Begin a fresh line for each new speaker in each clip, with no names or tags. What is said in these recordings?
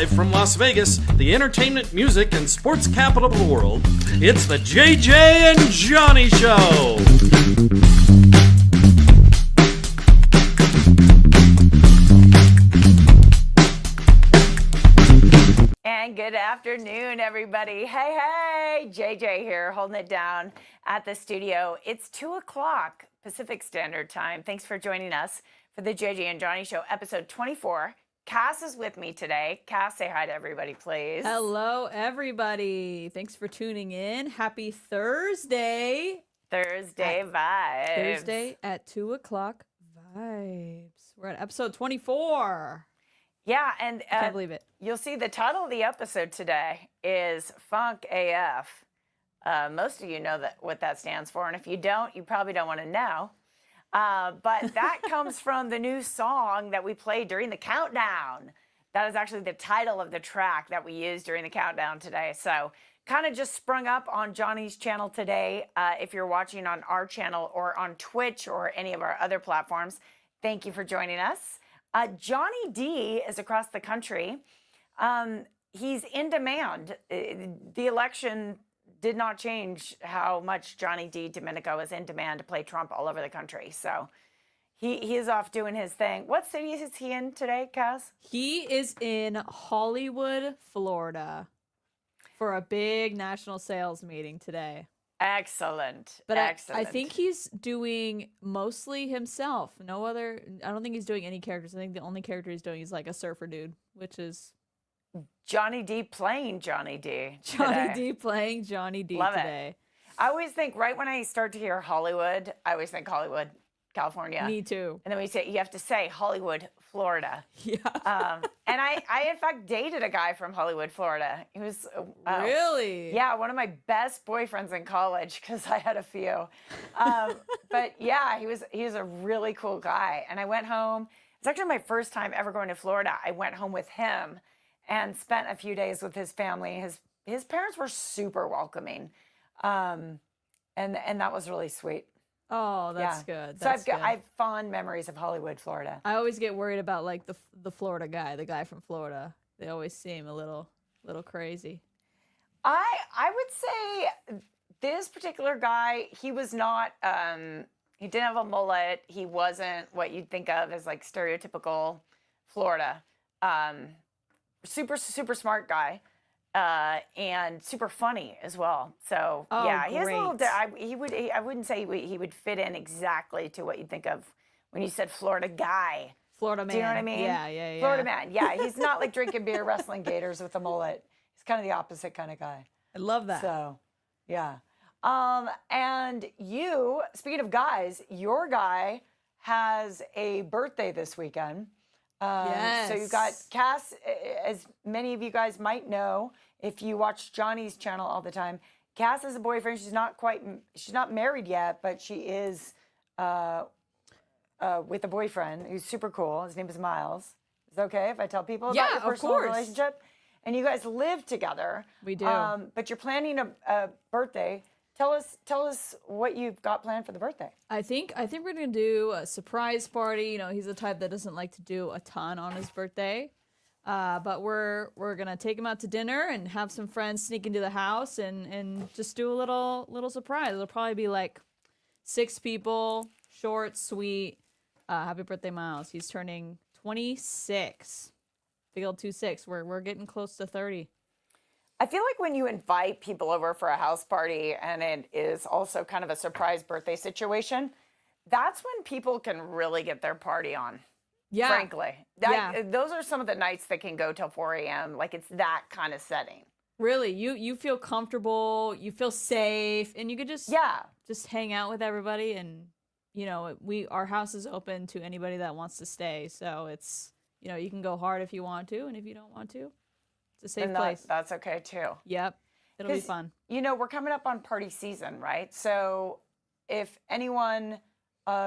Live from Las Vegas, the entertainment, music, and sports capital of the world, it's the JJ and Johnny Show.
And good afternoon, everybody. Hey, JJ here, holding it down at the studio. It's 2 o'clock Pacific Standard Time. Thanks for joining us for the JJ and Johnny Show, episode 24. Cass is with me today. Cass, say hi to everybody, please.
Hello, everybody. Thanks for tuning in. Happy Thursday.
Thursday vibes.
Thursday at 2 o'clock vibes. We're at episode 24.
Yeah, and
I can't believe it.
You'll see the title of the episode today is Funk AF. Most of you know what that stands for, and if you don't, you probably don't want to know. But that comes from the new song that we played during the countdown. That is actually the title of the track that we used during the countdown today. So kind of just sprung up on Johnny's channel today. If you're watching on our channel or on Twitch or any of our other platforms, thank you for joining us. Johnny D is across the country. He's in demand. The election did not change how much Johnny D Domenico is in demand to play Trump all over the country. So he is off doing his thing. What city is he in today, Cass?
He is in Hollywood, Florida for a big national sales meeting today.
Excellent.
But
Excellent.
I think he's doing mostly himself. I don't think he's doing any characters. I think the only character he's doing is like a surfer dude, which is
Johnny D playing Johnny D.
Johnny D playing Johnny D
Love
today.
It. I always think, right when I start to hear Hollywood, I always think Hollywood, California.
Me too.
And then you have to say Hollywood, Florida.
Yeah.
And I in fact dated a guy from Hollywood, Florida. He was
really?
Yeah, one of my best boyfriends in college because I had a few. But yeah, he was a really cool guy. And I went home. It's actually my first time ever going to Florida. I went home with him and spent a few days with his family. His parents were super welcoming, and that was really sweet.
Oh, that's good.
So I have fond memories of Hollywood, Florida.
I always get worried about like the Florida guy, the guy from Florida. They always seem a little crazy.
I would say this particular guy, he was not. He didn't have a mullet. He wasn't what you'd think of as like stereotypical Florida. Super smart guy. And super funny as well. So yeah, he has a little. I wouldn't say he would fit in exactly to what you'd think of when you said Florida guy.
Florida man.
Do you know what I mean?
Yeah.
Florida man. Yeah, he's not like drinking beer, wrestling gators with a mullet. He's kind of the opposite kind of guy.
I love that.
So, yeah. And you, speaking of guys, your guy has a birthday this weekend.
Yes.
So you've got Cass, as many of you guys might know, if you watch Johnny's channel all the time, Cass has a boyfriend. She's not married yet, but she is with a boyfriend who's super cool. His name is Miles. Is it okay if I tell people about your personal relationship? And you guys live together.
We do.
But you're planning a birthday. Tell us what you've got planned for the birthday.
I think we're gonna do a surprise party. You know, he's the type that doesn't like to do a ton on his birthday. But we're gonna take him out to dinner and have some friends sneak into the house and just do a little surprise. It'll probably be like 6 people, short, sweet. Happy birthday, Miles. He's turning 26. Big old 26. We're getting close to 30.
I feel like when you invite people over for a house party and it is also kind of a surprise birthday situation, that's when people can really get their party on.
Yeah.
Frankly. Those are some of the nights that can go till 4 a.m. Like it's that kind of setting.
Really, you feel comfortable, you feel safe, and you could just hang out with everybody. And you know, our house is open to anybody that wants to stay. So it's, you know, you can go hard if you want to, and if you don't want to, it's a safe place.
That's okay too.
Yep, it'll be fun.
You know, we're coming up on party season, right? So if anyone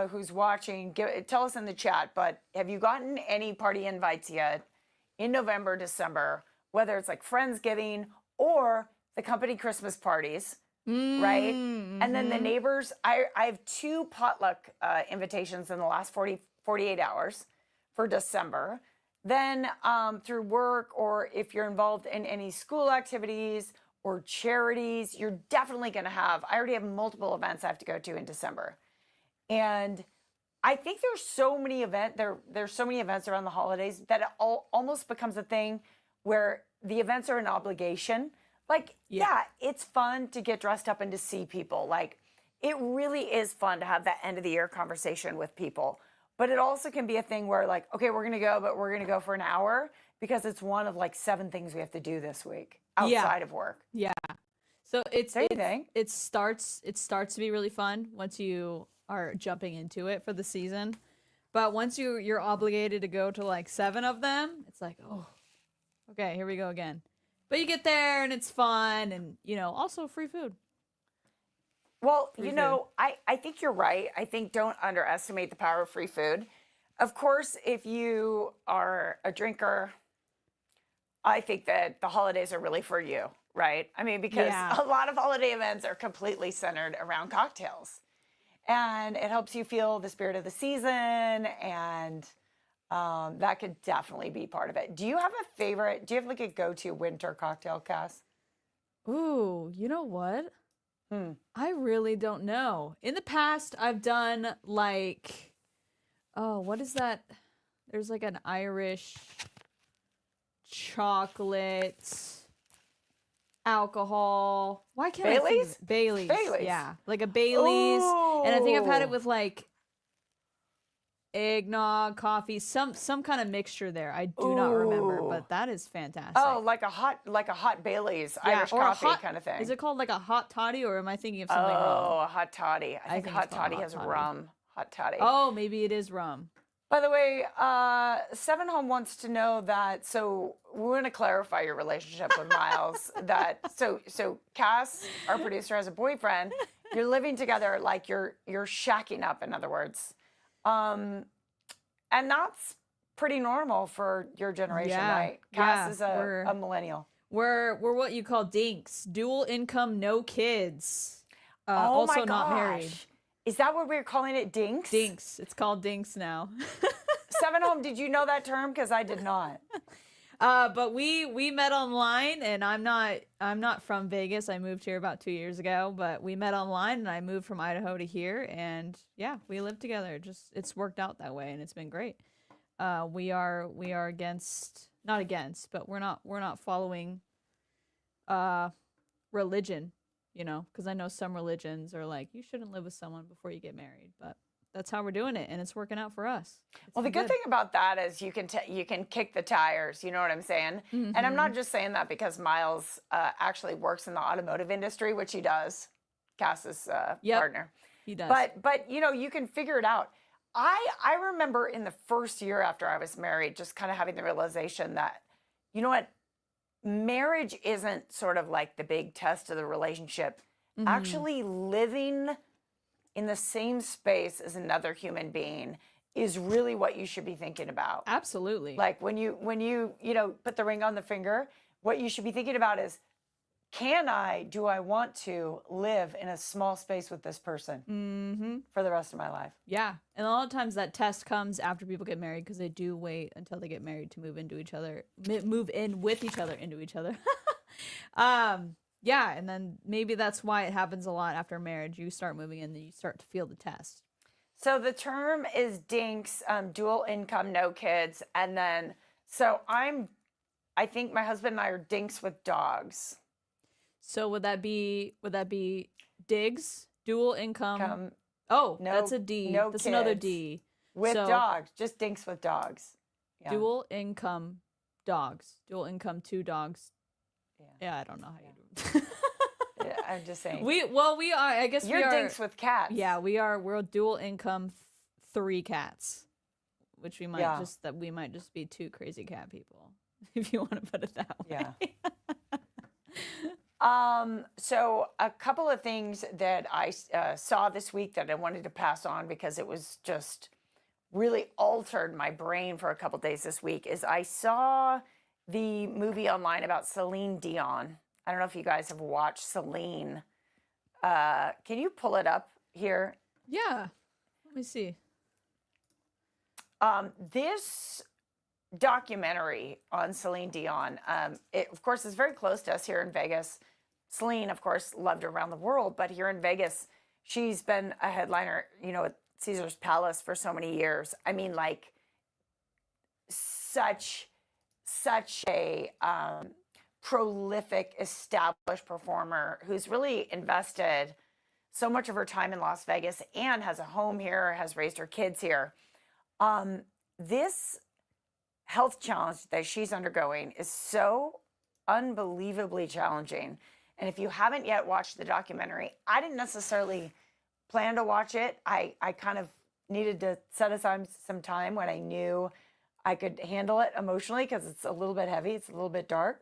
who's watching, tell us in the chat, but have you gotten any party invites yet in November, December, whether it's like Friendsgiving or the company Christmas parties, right? And then the neighbors, I have 2 potluck invitations in the last 48 hours for December. then through work, or if you're involved in any school activities or charities, you're definitely going to have. I already have multiple events I have to go to in December, and I think there's so many there's so many events around the holidays that it almost becomes a thing where the events are an obligation. Like, yeah, it's fun to get dressed up and to see people. Like, it really is fun to have that end of the year conversation with people. But it also can be a thing where, like, okay, we're going to go, but we're going to go for an hour because it's one of like 7 things we have to do this week outside of work.
Yeah. So it starts to be really fun once you are jumping into it for the season. But once you're obligated to go to like 7 of them, it's like, oh, okay, here we go again. But you get there and it's fun, and also free food.
Well, I think you're right. I think don't underestimate the power of free food. Of course, if you are a drinker, I think that the holidays are really for you, right? I mean, because a lot of holiday events are completely centered around cocktails. And it helps you feel the spirit of the season, and that could definitely be part of it. Do you have a favorite? Do you have like a go-to winter cocktail, Cass?
Ooh, you know what? I really don't know. In the past, I've done like, what is that? There's like an Irish chocolate alcohol. Why can't I think of Bailey's? Yeah, like a Bailey's. Ooh. And I think I've had it with like eggnog, coffee, some kind of mixture there. I do not remember, but that is fantastic.
Oh, like a hot Bailey's, Irish coffee kind of thing.
Is it called like a hot toddy, or am I thinking of something wrong?
Oh, a hot toddy. I think hot toddy has rum. Hot toddy.
Oh, maybe it is rum.
By the way, Seven Home wants to know that. So we want to clarify your relationship with Miles. So Cass, our producer, has a boyfriend. You're living together, like you're shacking up. In other words. And that's pretty normal for your generation, right? Cass is a millennial.
We're what you call dinks, dual income, no kids.
Oh
also
my gosh.
Not married.
Is that what we're calling it, dinks?
Dinks. It's called dinks now.
Seven Home, did you know that term? Because I did not.
But we met online, and I'm not from Vegas. I moved here about 2 years ago, but we met online, and I moved from Idaho to here, and yeah, we live together. It's worked out that way, and it's been great. We are not against, but we're not following religion, because I know some religions are like, you shouldn't live with someone before you get married, but that's how we're doing it, and it's working out for us.
Well, the good thing about that is you can kick the tires. You know what I'm saying? Mm-hmm. And I'm not just saying that because Miles actually works in the automotive industry, which he does. Cass's partner.
He does.
But you can figure it out. I remember in the first year after I was married, just kind of having the realization that, you know what, marriage isn't sort of like the big test of the relationship. Mm-hmm. Actually living in the same space as another human being is really what you should be thinking about.
Absolutely.
Like when you put the ring on the finger, what you should be thinking about is, do I want to live in a small space with this person for the rest of my life? Yeah.
And a lot of times that test comes after people get married, because they do wait until they get married to move in with each other into each other. Yeah, and then maybe that's why it happens a lot after marriage. You start moving in, then you start to feel the test.
So the term is dinks, dual income, no kids, and then I think my husband and I are dinks with dogs.
So would that be digs, dual income? No, that's a D.
No
that's
kids.
Another D.
With dogs, just dinks with dogs.
Yeah. Dual income dogs. Dual income 2 dogs. Yeah, I don't know how you do it.
Yeah, I'm just saying.
We are. I guess
you're dinks with cats.
Yeah, we are. We're dual income 3 cats, which we might just be 2 crazy cat people, if you want to put it that way.
Yeah. So a couple of things that I saw this week that I wanted to pass on because it was just really altered my brain for a couple days this week is I saw the movie online about Celine Dion. I don't know if you guys have watched Celine. Can you pull it up here?
Yeah. Let me see.
This documentary on Celine Dion. It, of course, is very close to us here in Vegas. Celine, of course, loved around the world, but here in Vegas, she's been a headliner, at Caesar's Palace for so many years. I mean, like, such a prolific, established performer who's really invested so much of her time in Las Vegas and has a home here, has raised her kids here. This health challenge that she's undergoing is so unbelievably challenging. And if you haven't yet watched the documentary, I didn't necessarily plan to watch it. I kind of needed to set aside some time when I knew I could handle it emotionally because it's a little bit heavy. It's a little bit dark.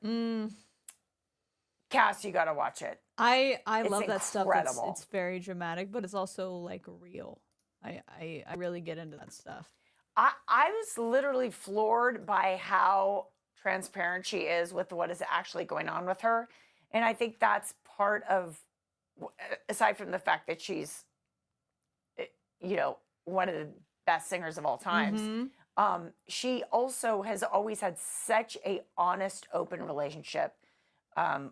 Cass, you got to watch it.
I love that stuff.
Incredible.
It's very dramatic, but it's also like real. I really get into that stuff.
I was literally floored by how transparent she is with what is actually going on with her. And I think that's part of, aside from the fact that she's, one of the best singers of all times, she also has always had such a honest, open relationship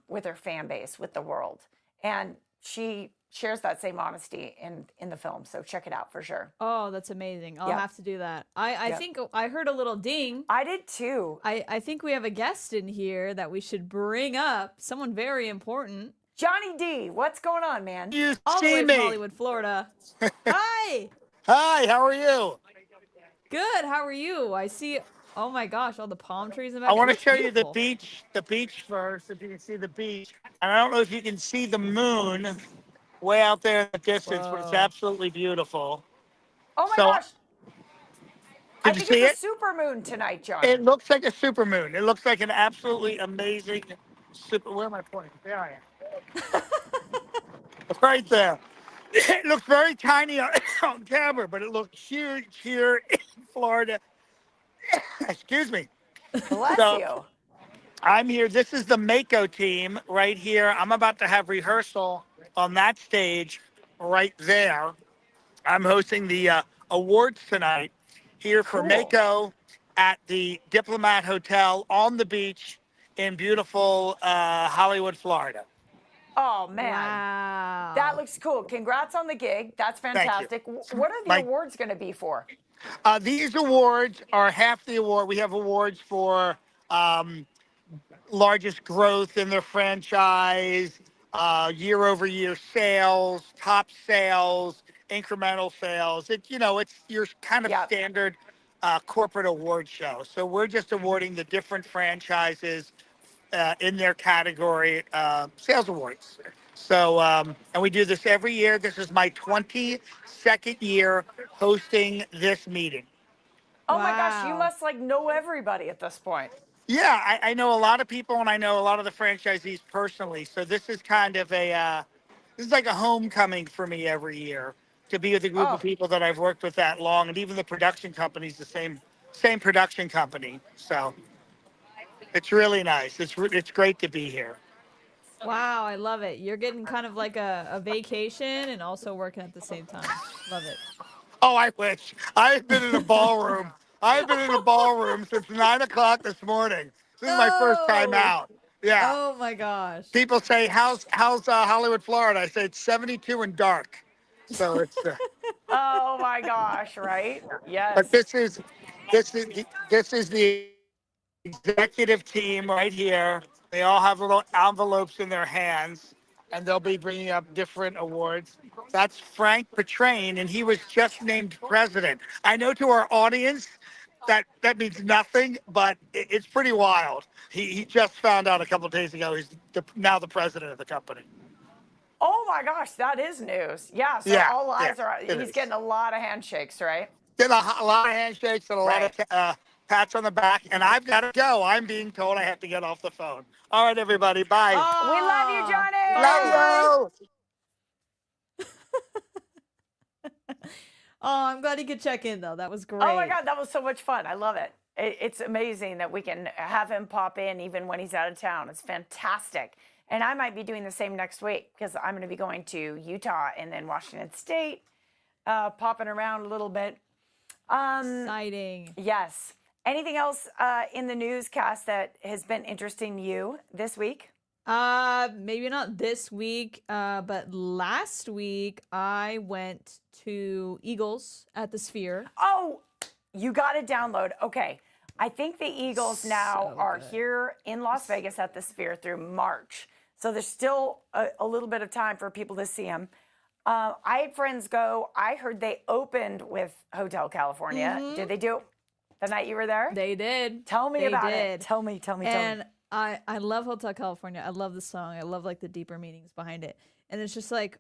with her fan base, with the world. And she shares that same honesty in the film. So check it out for sure.
Oh, that's amazing. I'll have to do that. I think I heard a little ding.
I did too.
I think we have a guest in here that we should bring up. Someone very important.
Johnny D, what's going on, man?
You
All the
see
way
me?
from Hollywood, Florida. Hi.
Hi, how are you?
Good. How are you? I see. Oh my gosh, all the palm trees in the back.
I want
It
to
looks
show you the
beautiful.
beach first, if you can see the beach. And I don't know if you can see the moon way out there in the distance, but it's
Whoa.
absolutely beautiful.
Oh my
So,
gosh. I
Did you
think
see
it's
it?
a supermoon tonight, Johnny.
It looks like a supermoon. It looks like an absolutely amazing super. Where am I pointing? There I am. Right there. It looks very tiny on camera, but it looks huge here in Florida. Excuse me.
Bless
So-
you.
I'm here. This is the Mako team right here. I'm about to have rehearsal on that stage right there. I'm hosting the awards tonight here for
Cool.
Mako at the Diplomat Hotel on the beach in beautiful Hollywood, Florida.
Oh man.
Wow.
That looks cool. Congrats on the gig. That's
you.
fantastic. What are the
My-
awards going to be for?
These awards are half the award. We have awards for largest growth in their franchise, year over year sales, top sales, incremental sales. It's your kind of
Yep.
standard corporate award show. So we're just awarding the different franchises in their category sales awards. So, and we do this every year. This is my 22nd year hosting this meeting.
Oh my gosh, you
Wow.
must know everybody at this point.
Yeah, I know a lot of people, and I know a lot of the franchisees personally. So this is kind of this is like a homecoming for me every year to be with a group
Oh.
of people that I've worked with that long, and even the production company's the same production company. So it's really nice. It's great to be here.
Wow, I love it. You're getting kind of like a vacation and also working at the same time. Love it.
Oh, I wish. I've been in a ballroom. I've been in a ballroom since 9 o'clock this morning. This is my first time
No.
out. Yeah.
Oh my gosh.
People say, "How's Hollywood, Florida?" I say it's 72 and dark. So it's.
Oh my gosh, right? Yes.
But this is the executive team right here. They all have little envelopes in their hands, and they'll be bringing up different awards. That's Frank Petrain, and he was just named president. I know to our audience that means nothing, but it's pretty wild. He just found out a couple of days ago he's now the president of the company.
Oh my gosh, that is news. Yeah, so
Yeah,
all eyes
yeah,
are
it
he's
is.
getting a lot of handshakes, right?
Did a lot of handshakes and a lot of pats on the back, and I've got to go. I'm being told I have to get off the phone. All right, everybody, bye.
We love you, Johnny.
Love you.
Oh, I'm glad he could check in though. That was great.
Oh my God, that was so much fun. I love it. It's amazing that we can have him pop in even when he's out of town. It's fantastic. And I might be doing the same next week because I'm going to be going to Utah and then Washington State, popping around a little bit.
Exciting.
Yes. Anything else in the newscast that has been interesting to you this week?
Maybe not this week, but last week I went to Eagles at the Sphere.
Oh, you got to download. Okay. I think the Eagles now
So
are
good.
here in Las Vegas at the Sphere through March. So there's still a little bit of time for people to see them. I had friends go. I heard they opened with Hotel California. Did they do it the night you were there?
They did.
Tell me
They
about
did.
it. Tell me.
And I love Hotel California. I love the song. I love like the deeper meanings behind it. And it's just like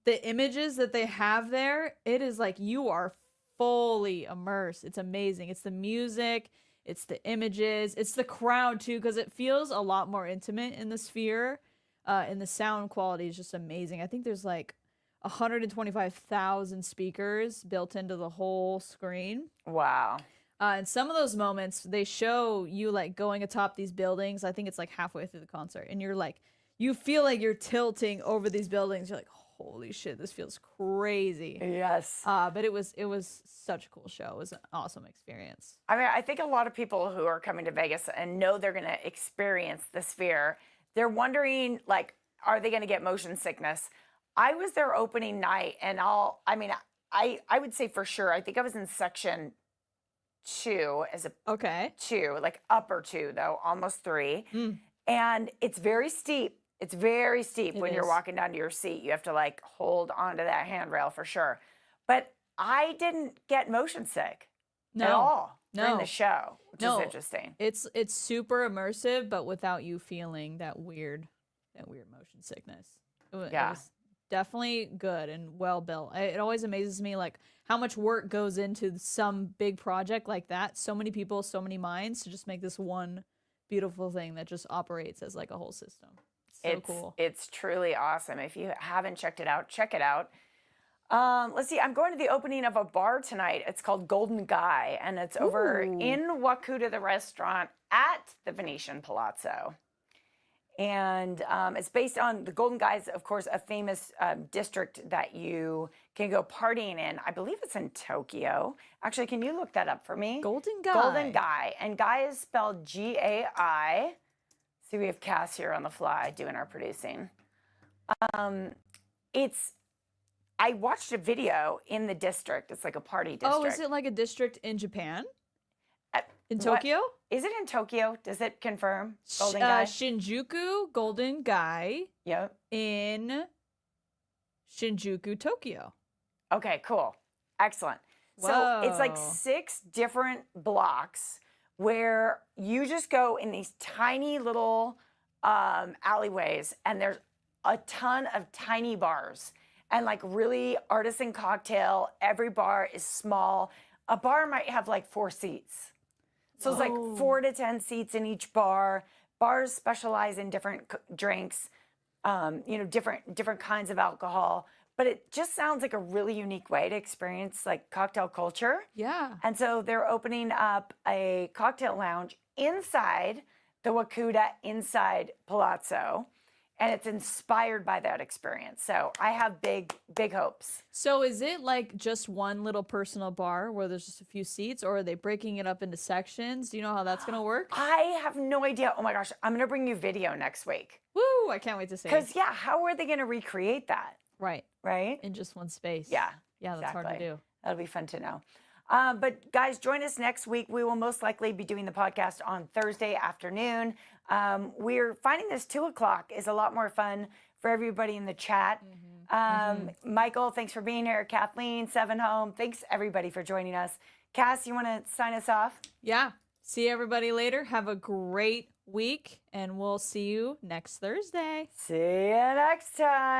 the images that they have there, it is like you are fully immersed. It's amazing. It's the music, it's the images, it's the crowd too, because it feels a lot more intimate in the Sphere. And the sound quality is just amazing. I think there's like 125,000 speakers built into the whole screen.
Wow.
And some of those moments, they show you like going atop these buildings. I think it's like halfway through the concert, and you're like, you feel like you're tilting over these buildings. You're like, holy shit, this feels crazy.
Yes.
But it was such a cool show. It was an awesome experience.
I mean, I think a lot of people who are coming to Vegas and know they're going to experience the Sphere, they're wondering, like, are they going to get motion sickness? I was there opening night, and I would say for sure, I think I was in section 2 as a
Okay.
2, like upper 2 though, almost 3. And it's very steep. It's very steep when you're
is.
walking down to your seat. You have to like hold onto that handrail for sure. But I didn't get motion sick at all during the show, which is interesting.
It's super immersive, but without you feeling that weird motion sickness. It was definitely good and well built. It always amazes me like how much work goes into some big project like that. So many people, so many minds to just make this one beautiful thing that just operates as like a whole system. It's so cool.
It's truly awesome. If you haven't checked it out, check it out. Let's see. I'm going to the opening of a bar tonight. It's called Golden Guy, and it's over in Wakuta, the restaurant at the Venetian Palazzo. And it's based on the Golden Guy is, of course, a famous district that you can go partying in. I believe it's in Tokyo. Actually, can you look that up for me?
Golden Guy.
Golden Guy. And Guy is spelled G-A-I. See, we have Cass here on the fly doing our producing. I watched a video in the district. It's like a party district.
Oh, is it like a district in Japan? In
What-
Tokyo?
Is it in Tokyo? Does it confirm? Golden Guy?
Shinjuku Golden Guy
Yep.
in Shinjuku, Tokyo.
Okay, cool. Excellent. So it's like
Whoa.
6 different blocks where you just go in these tiny little alleyways, and there's a ton of tiny bars and like really artisan cocktail. Every bar is small. A bar might have like 4 seats. So it's like 4 to 10 seats in each bar. Bars specialize in different drinks, different kinds of alcohol. But it just sounds like a really unique way to experience like cocktail culture.
Yeah.
And so they're opening up a cocktail lounge inside the Wakuta, inside Palazzo. And it's inspired by that experience. So I have big, big hopes.
So is it like just one little personal bar where there's just a few seats, or are they breaking it up into sections? Do you know how that's going to work?
I have no idea. Oh my gosh, I'm going to bring you video next week.
Woo, I can't wait to see it.
Because, yeah, how are they going to recreate that?
Right.
Right?
In just one space.
Yeah.
Yeah, that's hard to
exactly.
do.
That'll be fun to know. But guys, join us next week. We will most likely be doing the podcast on Thursday afternoon. We're finding this 2:00 is a lot more fun for everybody in the chat. Michael, thanks for being here. Kathleen, Seven Home, thanks everybody for joining us. Cass, you want to sign us off?
Yeah. See everybody later. Have a great week, and we'll see you next Thursday.
See you next time.